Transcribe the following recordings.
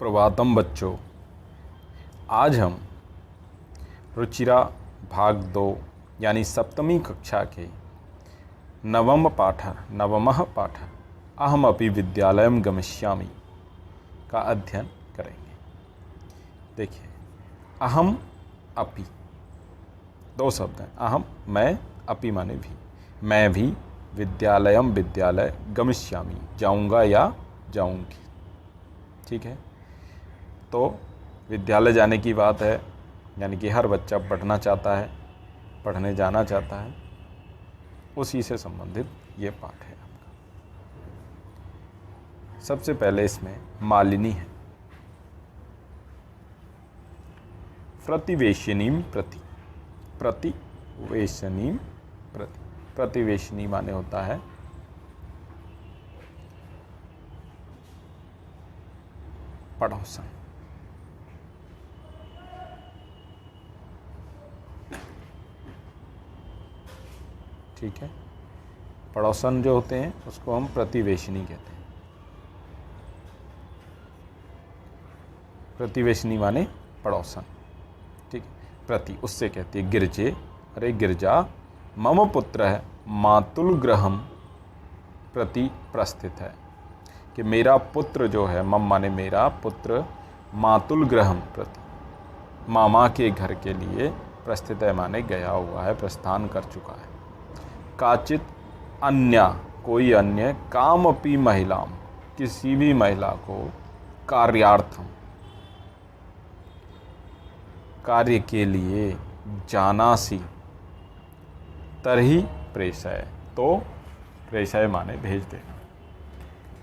प्रभातम बच्चों, आज हम रुचिरा भाग 2 यानी सप्तमी कक्षा के नवमः पाठ अहमपि विद्यालयं गमिष्यामि का अध्ययन करेंगे। देखिए, अहम अपि दो शब्द हैं। अहम मैं, अपि माने भी, मैं भी, विद्यालयम विद्यालय, गमिष्यामि जाऊंगा या जाऊंगी। ठीक है, तो विद्यालय जाने की बात है, यानी कि हर बच्चा पढ़ना चाहता है, पढ़ने जाना चाहता है, उसी से संबंधित ये पाठ है आपका। सबसे पहले इसमें मालिनी है। प्रतिवेशिनीम प्रति, प्रतिवेशनीम प्रति, प्रतिवेशनी माने होता है पड़ोसन। ठीक है, पड़ोसन जो होते हैं उसको हम प्रतिवेशनी कहते हैं। प्रतिवेशनी माने पड़ोसन। ठीक है, प्रति उससे कहती है गिरजे, अरे गिरजा, मम पुत्र है मातुल ग्रहम प्रति प्रस्थित है, कि मेरा पुत्र जो है, मम माने मेरा पुत्र, मातुल ग्रहम प्रति मामा के घर के लिए प्रस्थित है माने गया हुआ है, प्रस्थान कर चुका है। काचित अन्य, कोई अन्य, कामपि महिलाम, किसी भी महिला को, कार्यार्थम, कार्य के लिए, जानासी, तरही प्रेषय, तो प्रेषय माने भेज देना।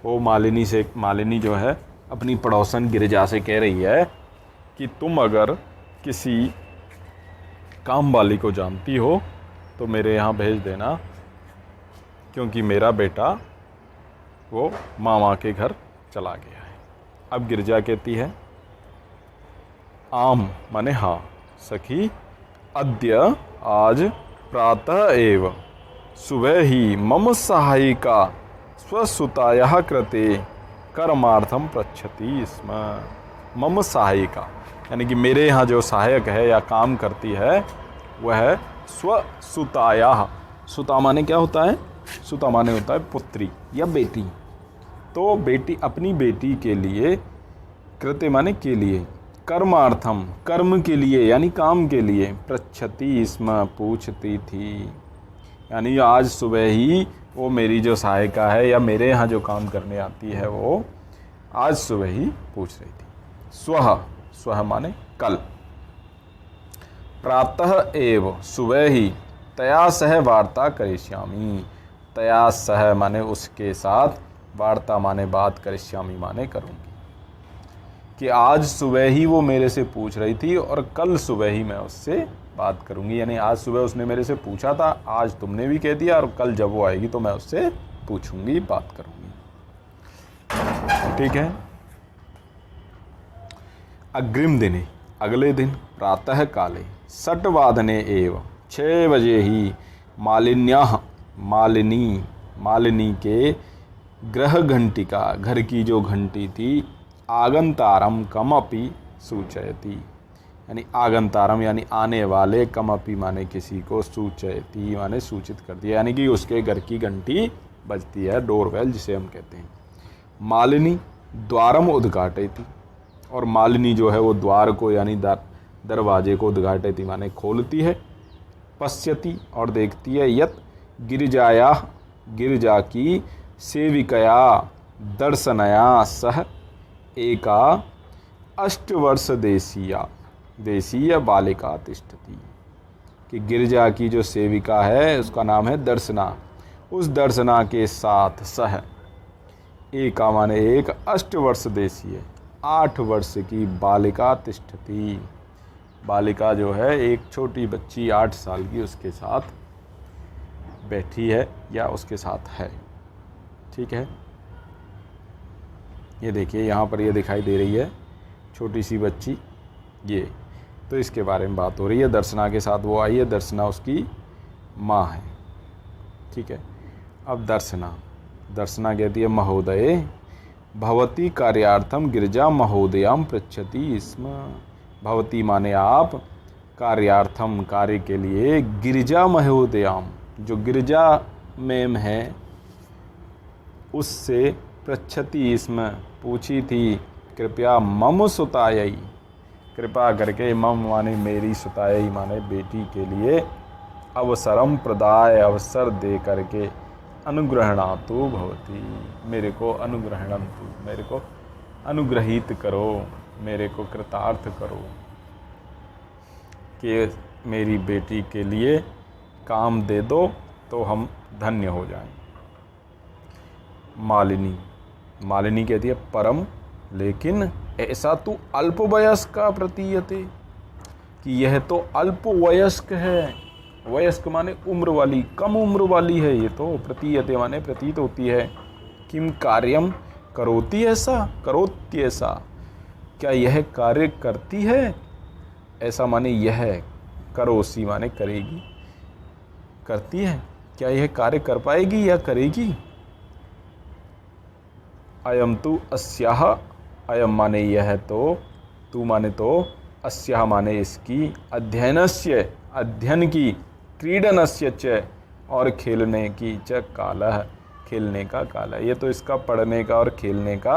वो मालिनी जो है अपनी पड़ोसन गिरिजा से कह रही है कि तुम अगर किसी काम वाली को जानती हो तो मेरे यहाँ भेज देना, क्योंकि मेरा बेटा वो मामा के घर चला गया है। अब गिरिजा कहती है आम माने हाँ सखी, अद्य आज प्रातः एव, सुबह ही मम सहायिका स्वसुतायाः कृते कर्मार्थम पृच्छति स्म। मम सहायिका यानी कि मेरे यहाँ जो सहायक है या काम करती है वह स्वसुतायाः, सुता माने क्या होता है? सुता माने होता है पुत्री या बेटी। तो बेटी, अपनी बेटी के लिए, कृते माने के लिए, कर्मार्थम कर्म के लिए यानी काम के लिए, पृच्छति स्म पूछती थी, यानी आज सुबह ही वो मेरी जो सहायिका है या मेरे यहाँ जो काम करने आती है वो आज सुबह ही पूछ रही थी। स्वह माने कल, प्रातः एव सुबह ही, तया सह वार्ता करिष्यामि, तया सह माने उसके साथ, वार्ता माने बात, करिष्यामि माने करूँगी, कि आज सुबह ही वो मेरे से पूछ रही थी और कल सुबह ही मैं उससे बात करूँगी। यानी आज सुबह उसने मेरे से पूछा था, आज तुमने भी कह दिया, और कल जब वो आएगी तो मैं उससे पूछूंगी, बात करूँगी। ठीक है। अग्रिम दिने, अगले दिन, प्रातः काले, 6 वादने एव, 6 बजे ही, मालिनी के गृह घंटिका, घर की जो घंटी थी, आगंतारम कमपि सूचयति, यानी आगंतारम यानी आने वाले, कमपि माने किसी को, सूचयति माने सूचित कर दिया, यानी कि उसके घर की घंटी बजती है, डोरबेल जिसे हम कहते हैं। मालिनी द्वारम उद्घाटयति, और मालिनी जो है वो द्वार को यानी दरवाजे को, उद्घाटयति माने खोलती है। पश्यति और देखती है, यत गिरिजाया, गिरिजा की, सेविकया दर्शनया सह एका 8 वर्ष देशीय बालिका तिष्ठति, कि गिरिजा की जो सेविका है उसका नाम है दर्शना, उस दर्शना के साथ सह, एका माने एक, 8 वर्ष देशीय 8 वर्ष की बालिका तिष्ठति, बालिका जो है एक छोटी बच्ची 8 साल की उसके साथ बैठी है या उसके साथ है। ठीक है, ये देखिए यहाँ पर ये दिखाई दे रही है छोटी सी बच्ची, ये तो इसके बारे में बात हो रही है। दर्शना के साथ वो आई है, दर्शना उसकी माँ है। ठीक है, अब दर्शना कहती है महोदय, भवती कार्यार्थम गिरिजा महोदयाम पृच्छति स्म। भवती माने आप, कार्यार्थम कार्य के लिए, गिरिजा महोदयाम जो गिरिजा मैम है उससे, पृच्छति स्म पूछी थी, कृपया मम सुतायै, कृपा करके, मम माने मेरी, सुतायै माने बेटी के लिए, अवसरम प्रदाय अवसर दे करके, अनुग्रहणातु भवती मेरे को, अनुग्रहणंतु मेरे को अनुग्रहित करो, मेरे को कृतार्थ करो कि मेरी बेटी के लिए काम दे दो तो हम धन्य हो जाएं। मालिनी कहती है परम, लेकिन ऐसा तो अल्पवयस्क प्रतीयते, कि यह तो अल्पवयस्क है। वयस्क माने उम्र वाली, कम उम्र वाली है ये तो। प्रतीयते माने प्रतीत होती है। किम कार्यम करोति ऐसा, करोति ऐसा, क्या यह कार्य करती है? ऐसा माने यह, करोसी माने करेगी, करती है। क्या यह कार्य कर पाएगी या करेगी? अयम तु अस्याह, अयम माने यह तो, तू माने तो, अस्याह माने इसकी, अध्ययनस्य अध्ययन की, क्रीडनस्य च और खेलने की, च कालः खेलने का काल है। ये तो इसका पढ़ने का और खेलने का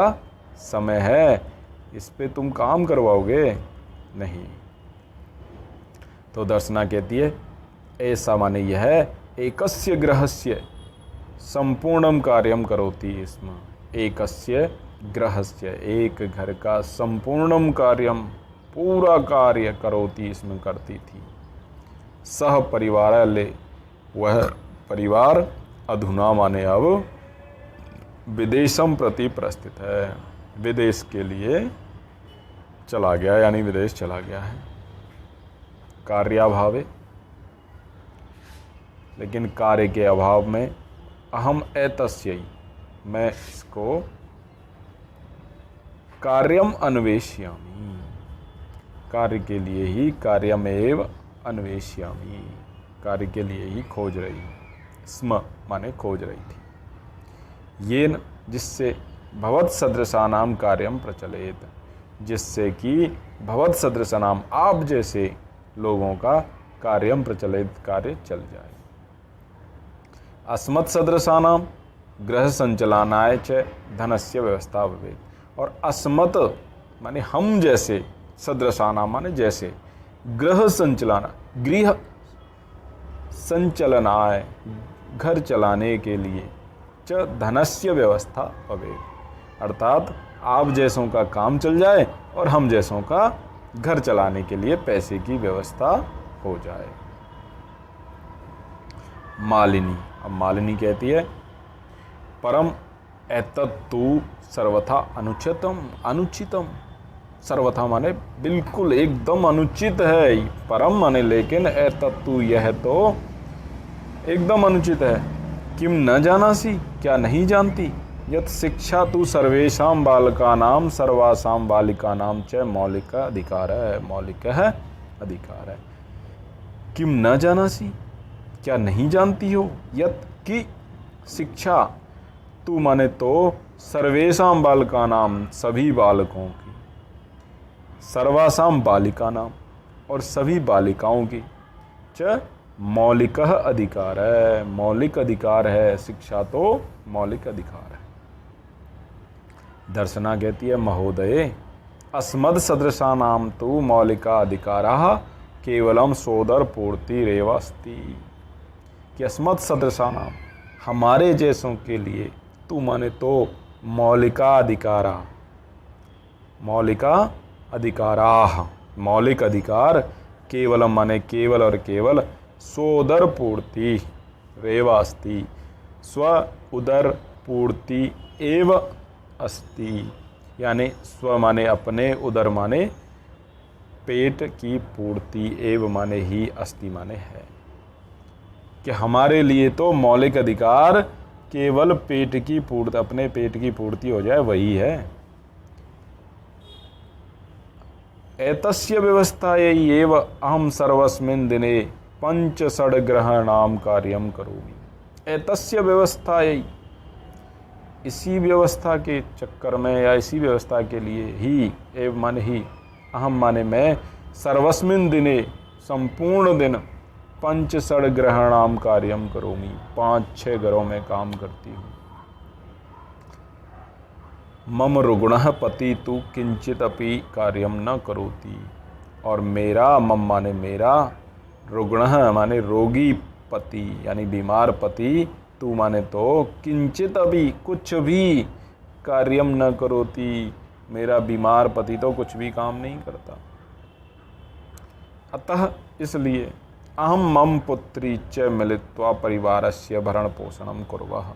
समय है, इस पे तुम काम करवाओगे नहीं। तो दर्शना कहती है ऐसा माने यह एकस्य गृहस्य संपूर्णम कार्यम करोति स्म। एकस्य गृहस्य, एक घर का, संपूर्णम कार्यम पूरा कार्य, करोति इसमें करती थी। सह परिवार ले, वह परिवार, अधुना माने अब, विदेशम प्रति प्रस्थित है, विदेश के लिए चला गया, यानी विदेश चला गया है। कार्याभावे, लेकिन कार्य के अभाव में, अहम एतस्यै मैं इसको, कार्यम अन्वेष्यामि कार्य के लिए ही, कार्यमेव अन्वेष्यामि कार्य के लिए ही खोज रही, स्म माने खोज रही थी। येन जिससे, भवत सदृशानाम कार्यम प्रचलित, जिससे कि भवत सदृशानाम आप जैसे लोगों का कार्यम प्रचलित कार्य चल जाए। अस्मत् सदृशानाम गृह संचलानाय च धनस्य व्यवस्था भवेत्, और अस्मत् माने हम जैसे, सदृशानाम माने जैसे, गृह संचलाना, गृह संचलनाय घर चलाने के लिए, च धनस्य व्यवस्था भवेत्, अर्थात आप जैसों का काम चल जाए और हम जैसों का घर चलाने के लिए पैसे की व्यवस्था हो जाए। मालिनी, अब मालिनी कहती है परम एतत्तु सर्वथा अनुचितम, सर्वथा माने बिल्कुल एकदम अनुचित है। परम माने लेकिन, एतत्तु यह तो एकदम अनुचित है। किम न जानासी, क्या नहीं जानती, यत शिक्षा तु सर्वेषां बालकानां सर्वासां बालिकानां च मौलिक अधिकार है, मौलिक है अधिकार है। किम न जानासी, क्या नहीं जानती हो, यत की शिक्षा, तू माने तो सर्वेषां बालकानां सभी बालकों की, सर्वासां बालिकानां और सभी बालिकाओं की, च मौलिक अधिकार है, मौलिक अधिकार है, शिक्षा तो मौलिक अधिकार है। दर्शना कहती है महोदये अस्मद् सदृशानां तु मौलिका अधिकाराः केवलम सोदर पूर्ति रेव अस्ति, कि अस्मद् सदृशानां हमारे जैसों के लिए, तू माने तो मौलिका अधिकारा, मौलिका अधिकाराः मौलिक अधिकार, केवलम माने केवल और केवल, सोदर पूर्ति रेव अस्ति स्व उदर पूर्ति एव अस्ति, यानी स्व माने अपने, उदर माने पेट की पूर्ति, एव माने ही, अस्ति माने है, कि हमारे लिए तो मौलिक अधिकार केवल पेट की पूर्ति, अपने पेट की पूर्ति हो जाए वही है। एतस्य व्यवस्थायै एव अहम सर्वस्मिन् दिने पंच षड्ग्रहाणां कार्यं करोमि। एतस्य व्यवस्थायै, इसी व्यवस्था के चक्कर में या इसी व्यवस्था के लिए ही एव मन ही अहम माने मैं सर्वस्मिन दिने संपूर्ण दिन पंच षड ग्रहणाम कार्यम करोमि 5-6 घरों में काम करती हूँ। मम रुग्णः पति तु किंचित अपि कार्यम न करोति, और मेरा मम माने मेरा, रुग्णः माने रोगी पति यानी बीमार पति, तू माने तो किंचित अभी कुछ भी कार्यम न करोति, मेरा बीमार पति तो कुछ भी काम नहीं करता। अतः इसलिए अहम मम पुत्री च मिलित्वा परिवारस्य भरण पोषणम कुर्वः।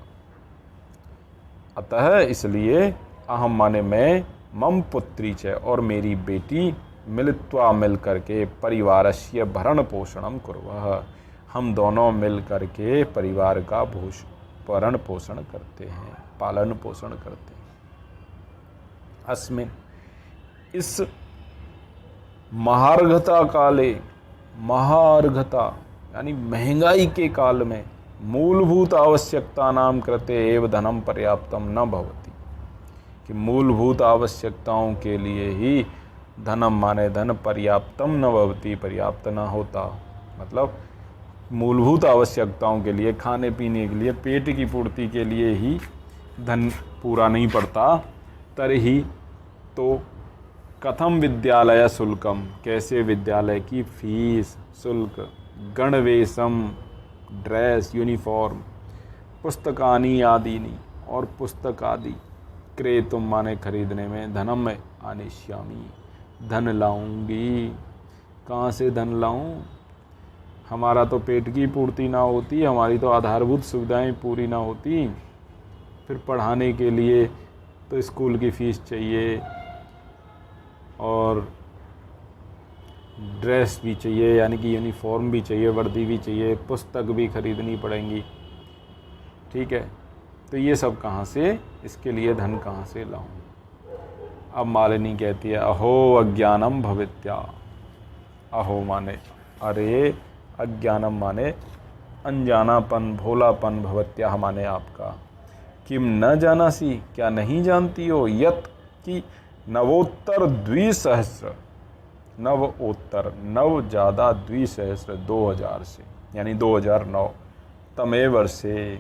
अतः इसलिए अहम माने मैं, मम पुत्री च और मेरी बेटी, मिलित्वा मिल करके परिवारस्य भरण पोषणम कुर्वः, हम दोनों मिल करके परिवार का भरण पोषण करते हैं, पालन पोषण करते हैं। अस्मिन् इस महार्घता काले, महार्घता यानी महंगाई के काल में, मूलभूत आवश्यकता नाम कृते एव धनम पर्याप्तम न भवति, कि मूलभूत आवश्यकताओं के लिए ही धनम माने धन पर्याप्तम न भवति, पर्याप्त न होता, मतलब मूलभूत आवश्यकताओं के लिए, खाने पीने के लिए, पेट की पूर्ति के लिए ही धन पूरा नहीं पड़ता, तरही तो कथम विद्यालय शुल्कम, कैसे विद्यालय की फीस, शुल्क, गणवेशम ड्रेस, यूनिफॉर्म, पुस्तकानी आदिनी और पुस्तक आदि, क्रेतुम माने खरीदने में, धनम में आनिश्यामी धन लाऊंगी, कहाँ से धन लाऊं, हमारा तो पेट की पूर्ति ना होती, हमारी तो आधारभूत सुविधाएं पूरी ना होती, फिर पढ़ाने के लिए तो स्कूल की फ़ीस चाहिए और ड्रेस भी चाहिए यानी कि यूनिफॉर्म भी चाहिए, वर्दी भी चाहिए, पुस्तक भी खरीदनी पड़ेंगी, ठीक है। तो ये सब कहाँ से, इसके लिए धन कहाँ से लाऊं। अब मालिनी कहती है अहो अज्ञानम भवित्या, अहो माने अरे, अज्ञानम माने अनजानापन, भोलापन, भवत्या माने आपका, किम न जानासी क्या नहीं जानती हो, यत कि नवोत्तर द्विसहस्र, नवोत्तर नव ज़्यादा द्विसहस्र 2000 से यानी 2009 तमे वर्षे,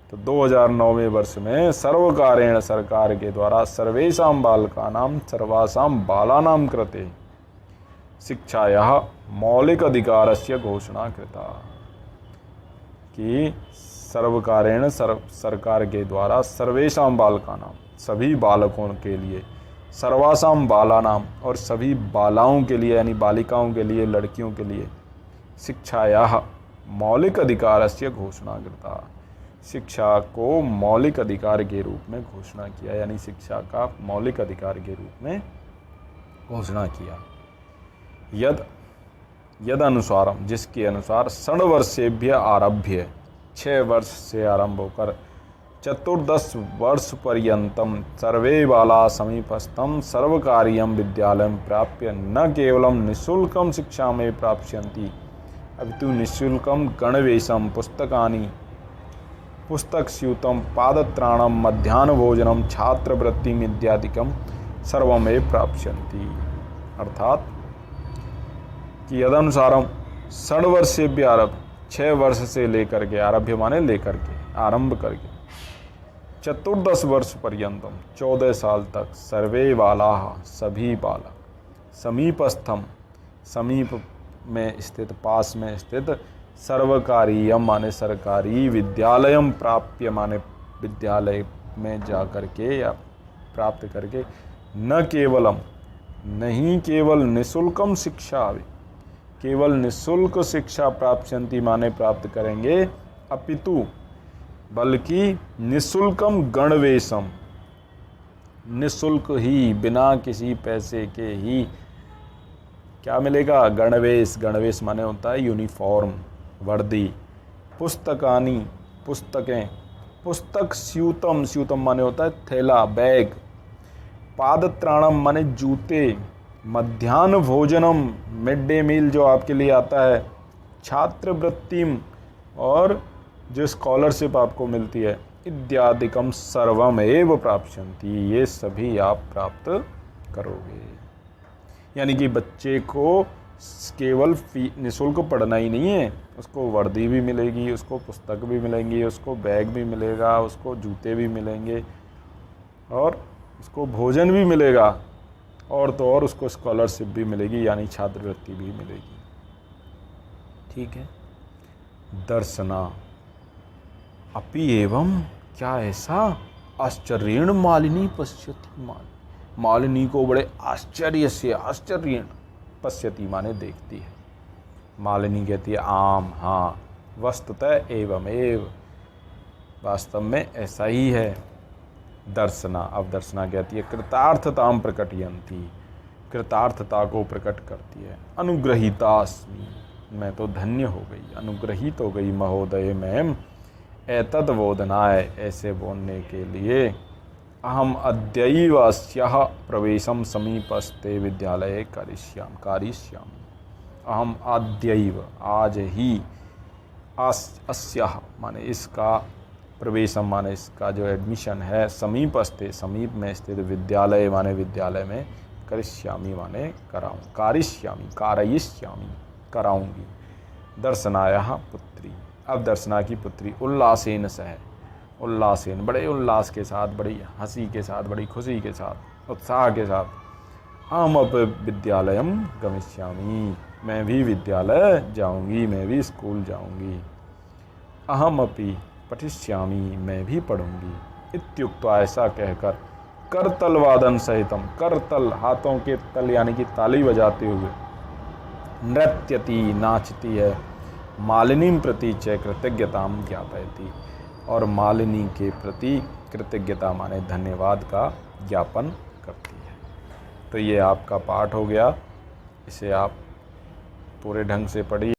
तो 2009वें वर्ष में सर्वकारेण सरकार के द्वारा सर्वेषां बालकानां सर्वासां बालानां कृते शिक्षायाः मौलिक अधिकारस्य घोषणा कृता, कि सर्वकारेण सरकार के द्वारा सर्वेषां बालकानां सभी बालकों के लिए, सर्वासां बालानां और सभी बालाओं के लिए यानी बालिकाओं के लिए, लड़कियों के लिए, शिक्षायाः मौलिक अधिकारस्य घोषणा कृता, शिक्षा को मौलिक अधिकार के रूप में घोषणा किया, यानी शिक्षा का मौलिक अधिकार के रूप में घोषणा किया। यद अनुसारम, जिसके अनुसार 6 वर्षेभ्य आरभ्य, 6 वर्ष से आरंभ होकर 14 वर्ष पर्यंतम सर्वे बाला समीपस्थम सर्वकार्यम विद्यालयम प्राप्य न केवलम निःशुल्कम शिक्षा में प्राप्स्यन्ति अपितु निःशुल्कम गणवेशम, पुस्तकानि, पुस्तक स्यूतम, पादत्राणम, मध्याह्न भोजनम, छात्रवृत्तिम इत्यादिकम सर्वमेव प्राप्स्यन्ति। अर्थात कि यदनुसारम 6 वर्षेभ्य आरभ, 6 वर्ष से लेकर के, आरभ्य माने लेकर के, आरंभ करके 14 वर्ष पर्यंतम 14 साल तक, सर्वे बालाः सभी बालक, समीपस्थम समीप में स्थित, पास में स्थित, सर्वकारीयम माने सरकारी, विद्यालयम प्राप्य माने विद्यालय में जा करके या प्राप्त करके, न केवलम नहीं केवल निःशुल्कम शिक्षा, केवल निःशुल्क शिक्षा प्राप्स्यन्ति माने प्राप्त करेंगे, अपितु बल्कि निःशुल्कम गणवेशम, निःशुल्क ही, बिना किसी पैसे के ही क्या मिलेगा, गणवेश, गणवेश माने होता है यूनिफॉर्म, वर्दी, पुस्तकानी, पुस्तकें, पुस्तक स्यूतम, स्यूतम माने होता है थैला, बैग, पादत्राणम माने जूते, मध्याह्न भोजनम, मिड डे मील जो आपके लिए आता है, छात्रवृत्तिम और जो स्कॉलरशिप आपको मिलती है, इत्यादिकम सर्वमेव प्राप्स्यन्ति, ये सभी आप प्राप्त करोगे। यानी कि बच्चे को केवल निःशुल्क पढ़ना ही नहीं है, उसको वर्दी भी मिलेगी, उसको पुस्तक भी मिलेंगी, उसको बैग भी मिलेगा, उसको जूते भी मिलेंगे और उसको भोजन भी मिलेगा, और तो और उसको स्कॉलरशिप भी मिलेगी, यानी छात्रवृत्ति भी मिलेगी। ठीक है। दर्शना अपि एवं, क्या ऐसा? आश्चर्येण मालिनी पश्यति, मालिनी को बड़े आश्चर्य से, आश्चर्येण पश्यति माने देखती है। मालिनी कहती है आम, हाँ, वस्तुतः एवमेव, वास्तव में ऐसा ही है। दर्शना, अब दर्शना कहती है कृतार्थताम प्रकटयन्ति, कृतार्थता को प्रकट करती है। अनुग्रहीतास्मि, मैं तो धन्य हो गई, अनुग्रहित हो गई महोदय मैम, एतद् बोधनाय, ऐसे बोलने के लिए। अहम अद्यैव अस्याः प्रवेशम समीपस्थे विद्यालये करिष्यामि। अहम अद्यैव, आज ही, अस्याः माने इसका, प्रवेशम माने इसका जो एडमिशन है, समीपस्थे समीप में स्थित, विद्यालय माने विद्यालय में, करिष्यामि माने कराऊँ, कारिष्यामि कारयिष्यामि कराऊँगी। दर्शनायाः पुत्री, अब दर्शना की पुत्री उल्लासेन सह, उल्लासेन बड़े उल्लास के साथ, बड़ी हंसी के साथ, बड़ी खुशी के साथ, उत्साह के साथ, अहम अब विद्यालयम गमिष्यामि, मैं भी विद्यालय जाऊंगी, मैं भी स्कूल जाऊंगी। अहम अपि पठिष्यामि, मैं भी पढ़ूंगी। इत्युक्त्वा, ऐसा कहकर, करतल वादन सहितम, करतल हाथों के तल यानी कि ताली बजाते हुए, नृत्यति नाचती है, मालिनीं प्रति च कृतज्ञताम ज्ञापयति, और मालिनी के प्रति कृतज्ञता माने धन्यवाद का ज्ञापन करती है। तो ये आपका पाठ हो गया, इसे आप पूरे ढंग से पढ़िए।